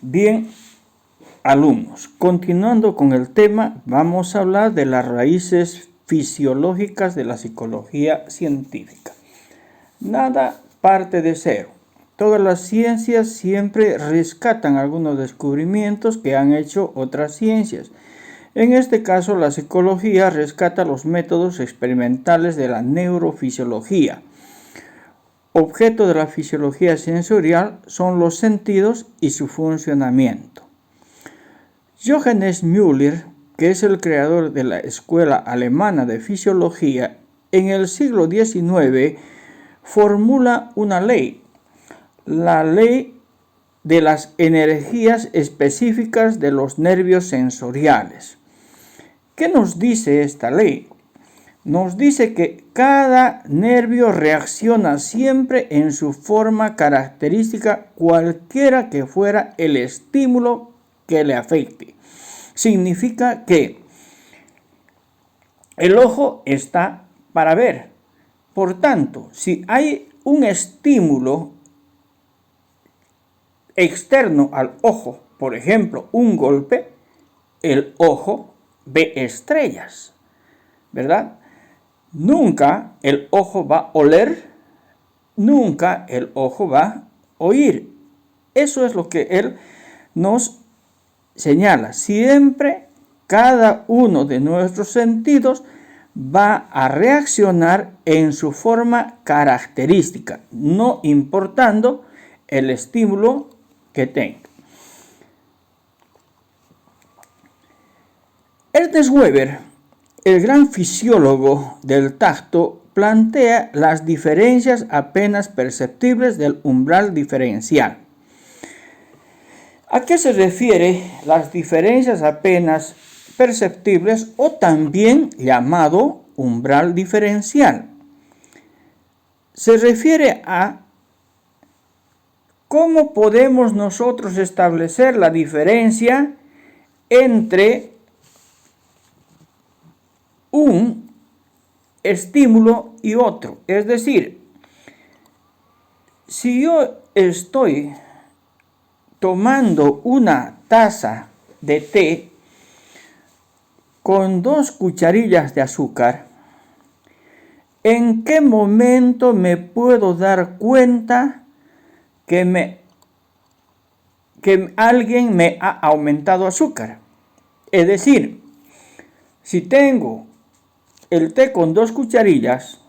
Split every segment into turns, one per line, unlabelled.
Bien, alumnos, continuando con el tema, vamos a hablar de las raíces fisiológicas de la psicología científica. Nada parte de cero. Todas las ciencias siempre rescatan algunos descubrimientos que han hecho otras ciencias. En este caso, la psicología rescata los métodos experimentales de la neurofisiología. Objeto de la fisiología sensorial son los sentidos y su funcionamiento. Johannes Müller, que es el creador de la Escuela Alemana de Fisiología, en el siglo XIX formula una ley, la ley de las energías específicas de los nervios sensoriales. ¿Qué nos dice esta ley? Nos dice que cada nervio reacciona siempre en su forma característica, cualquiera que fuera el estímulo que le afecte. Significa que el ojo está para ver. Por tanto, si hay un estímulo externo al ojo, por ejemplo, un golpe, el ojo ve estrellas, ¿verdad? Nunca el ojo va a oler, nunca el ojo va a oír. Eso es lo que él nos señala. Siempre cada uno de nuestros sentidos va a reaccionar en su forma característica, no importando el estímulo que tenga. Ernst Weber, el gran fisiólogo del tacto, plantea las diferencias apenas perceptibles del umbral diferencial. ¿A qué se refiere las diferencias apenas perceptibles o también llamado umbral diferencial? Se refiere a cómo podemos nosotros establecer la diferencia entre un estímulo y otro. Es decir, si yo estoy tomando una taza de té con 2 cucharillas de azúcar, ¿en qué momento me puedo dar cuenta que alguien me ha aumentado azúcar? Es decir, si tengo el té con 2 cucharillas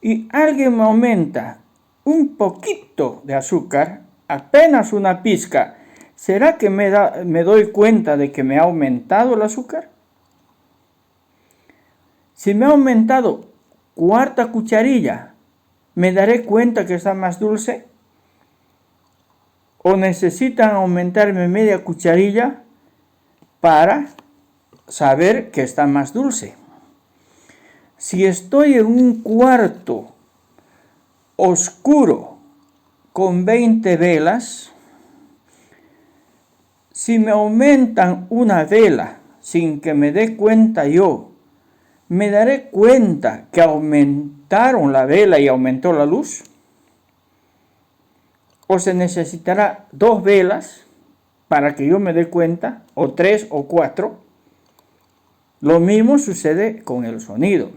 y alguien me aumenta un poquito de azúcar, apenas una pizca, ¿será que me doy cuenta de que me ha aumentado el azúcar? Si me ha aumentado 1/4 cucharilla, ¿me daré cuenta que está más dulce? ¿O necesitan aumentarme media cucharilla para saber que está más dulce? Si estoy en un cuarto oscuro con 20 velas, si me aumentan una vela sin que me dé cuenta yo, ¿me daré cuenta que aumentaron la vela y aumentó la luz? ¿O se necesitará 2 velas para que yo me dé cuenta, o 3 o 4? Lo mismo sucede con el sonido.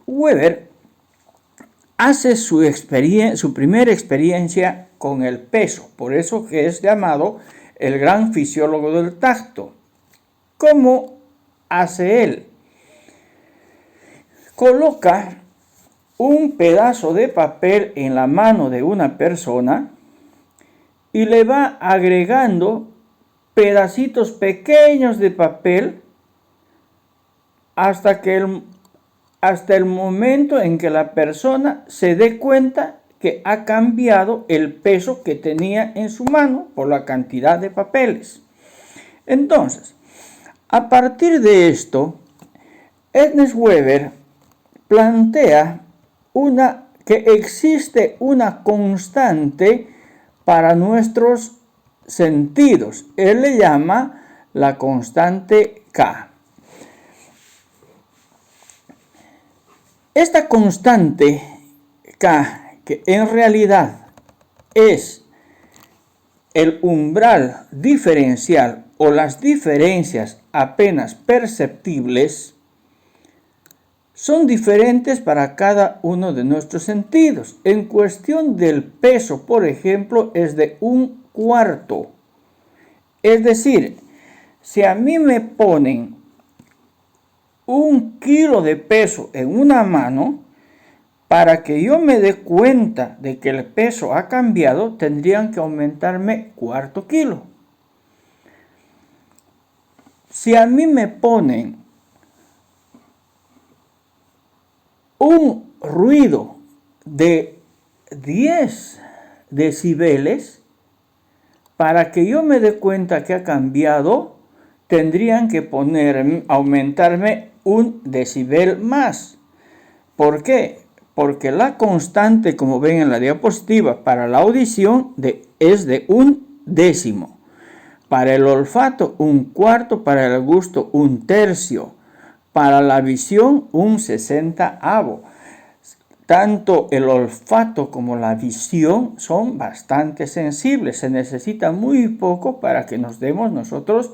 Weber hace su primera experiencia con el peso, por eso que es llamado el gran fisiólogo del tacto. ¿Cómo hace él? Coloca un pedazo de papel en la mano de una persona y le va agregando pedacitos pequeños de papel hasta el momento en que la persona se dé cuenta que ha cambiado el peso que tenía en su mano por la cantidad de papeles. Entonces, a partir de esto, Ernst Weber plantea que existe una constante para nuestros sentidos. Él le llama la constante K. Esta constante K, que en realidad es el umbral diferencial o las diferencias apenas perceptibles son diferentes para cada uno de nuestros sentidos. En cuestión del peso, por ejemplo, es de 1/4. Es decir, si a mí me ponen 1 kilo de peso en una mano, para que yo me dé cuenta de que el peso ha cambiado, tendrían que aumentarme 1/4 kilo. Si a mí me ponen un ruido de 10 decibeles, para que yo me dé cuenta que ha cambiado, tendrían que aumentarme 1 decibel más. ¿Por qué? Porque la constante, como ven en la diapositiva, para la audición es de 1/10. Para el olfato, 1/4. Para el gusto, 1/3. Para la visión, 1/60. Tanto el olfato como la visión son bastante sensibles. Se necesita muy poco para que nos demos nosotros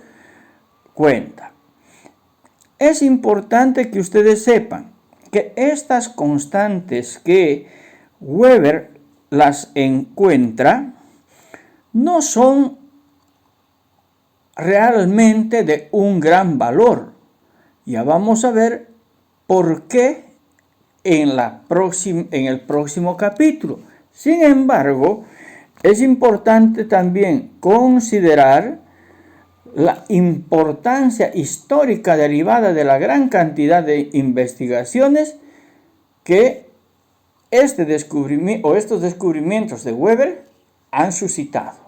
cuenta. Es importante que ustedes sepan que estas constantes que Weber las encuentra no son realmente de un gran valor. Ya vamos a ver por qué en el próximo capítulo. Sin embargo, es importante también considerar la importancia histórica derivada de la gran cantidad de investigaciones que estos descubrimientos de Weber han suscitado.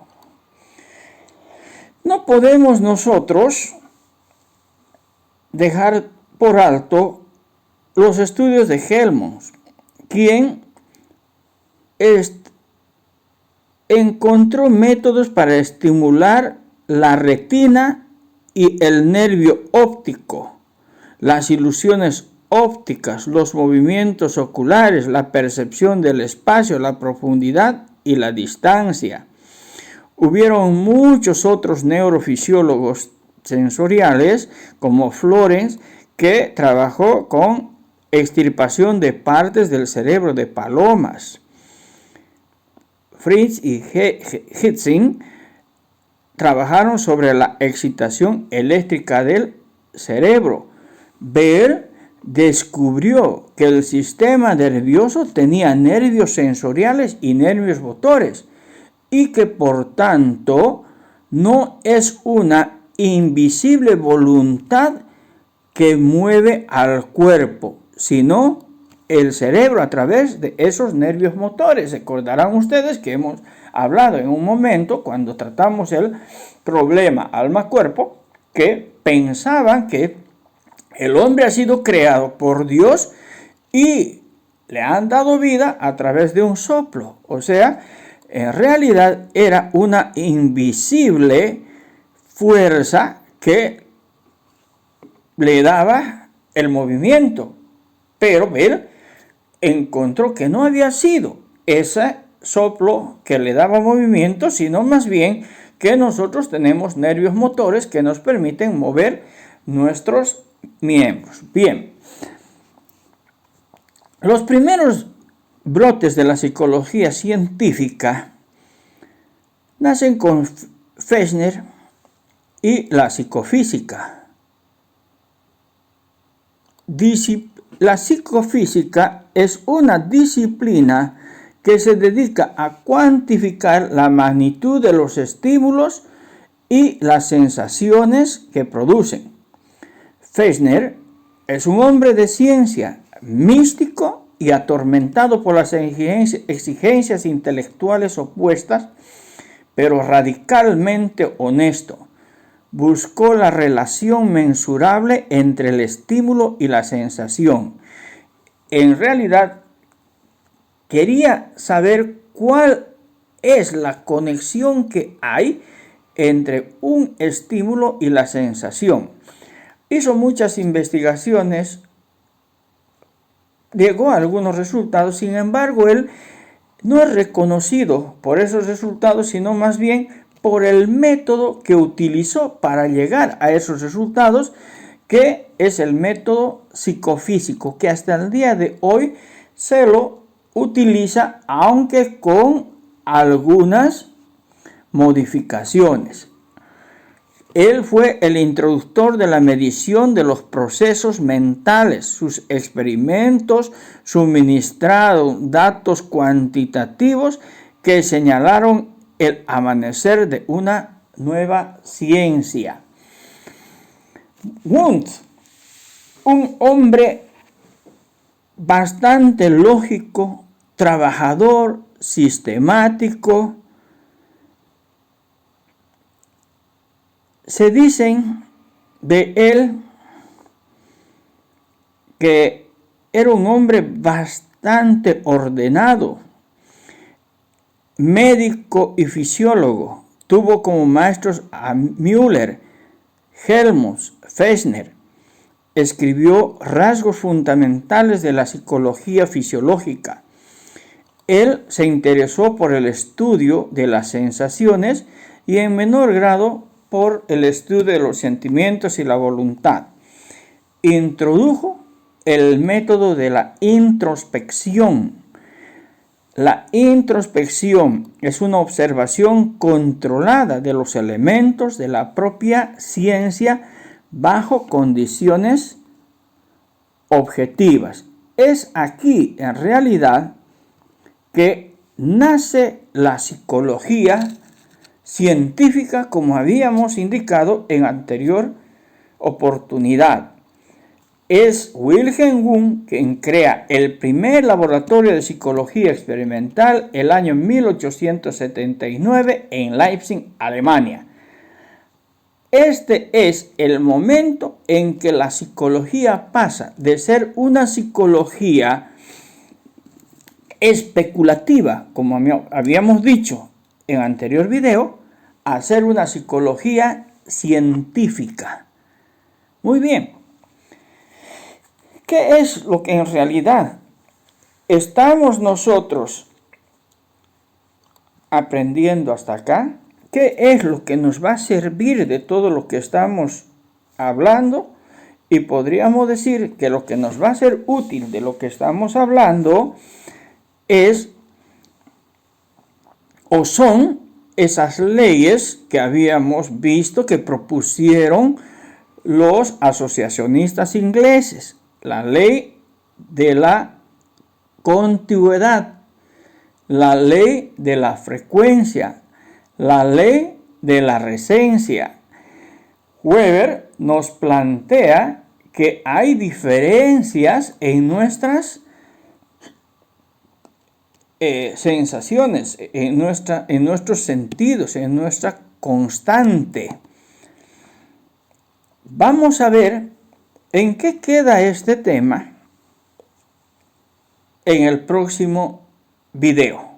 No podemos nosotros dejar por alto los estudios de Helmholtz, quien encontró métodos para estimular la retina y el nervio óptico, las ilusiones ópticas, los movimientos oculares, la percepción del espacio, la profundidad y la distancia. Hubieron muchos otros neurofisiólogos sensoriales, como Florence, que trabajó con extirpación de partes del cerebro de palomas. Fritz y Hitzing trabajaron sobre la excitación eléctrica del cerebro. Baer descubrió que el sistema nervioso tenía nervios sensoriales y nervios motores y que por tanto no es una invisible voluntad que mueve al cuerpo, sino el cerebro a través de esos nervios motores. Recordarán ustedes que hemos hablado en un momento, cuando tratamos el problema alma-cuerpo, que pensaban que el hombre ha sido creado por Dios y le han dado vida a través de un soplo. O sea, en realidad era una invisible fuerza que le daba el movimiento. Pero Bell encontró que no había sido ese soplo que le daba movimiento, sino más bien que nosotros tenemos nervios motores que nos permiten mover nuestros miembros. Bien, los primeros brotes de la psicología científica nacen con Fechner y la psicofísica. La psicofísica es una disciplina que se dedica a cuantificar la magnitud de los estímulos y las sensaciones que producen. Fechner es un hombre de ciencia, místico y atormentado por las exigencias intelectuales opuestas, pero radicalmente honesto. Buscó la relación mensurable entre el estímulo y la sensación. En realidad, quería saber cuál es la conexión que hay entre un estímulo y la sensación. Hizo muchas investigaciones, llegó a algunos resultados, sin embargo, él no es reconocido por esos resultados, sino más bien por el método que utilizó para llegar a esos resultados, que es el método psicofísico, que hasta el día de hoy se lo utiliza, aunque con algunas modificaciones. Él fue el introductor de la medición de los procesos mentales. Sus experimentos suministraron datos cuantitativos que señalaron el amanecer de una nueva ciencia. Wundt, un hombre bastante lógico, trabajador, sistemático. Se dicen de él que era un hombre bastante ordenado, médico y fisiólogo. Tuvo como maestros a Müller, Helmholtz, Fechner. Escribió rasgos fundamentales de la psicología fisiológica. Él se interesó por el estudio de las sensaciones y en menor grado por el estudio de los sentimientos y la voluntad. Introdujo el método de la introspección. La introspección es una observación controlada de los elementos de la propia ciencia bajo condiciones objetivas. Es aquí, en realidad, que nace la psicología científica, como habíamos indicado en anterior oportunidad. Es Wilhelm Wundt quien crea el primer laboratorio de psicología experimental el año 1879 en Leipzig, Alemania. Este es el momento en que la psicología pasa de ser una psicología especulativa, como habíamos dicho en anterior video, a ser una psicología científica. Muy bien. ¿Qué es lo que en realidad estamos nosotros aprendiendo hasta acá? ¿Qué es lo que nos va a servir de todo lo que estamos hablando? Y podríamos decir que lo que nos va a ser útil de lo que estamos hablando es o son esas leyes que habíamos visto que propusieron los asociacionistas ingleses. La ley de la contigüidad, la ley de la frecuencia, la ley de la recencia. Weber nos plantea que hay diferencias en nuestras sensaciones, en nuestros sentidos, en nuestra constante. Vamos a ver en qué queda este tema en el próximo video.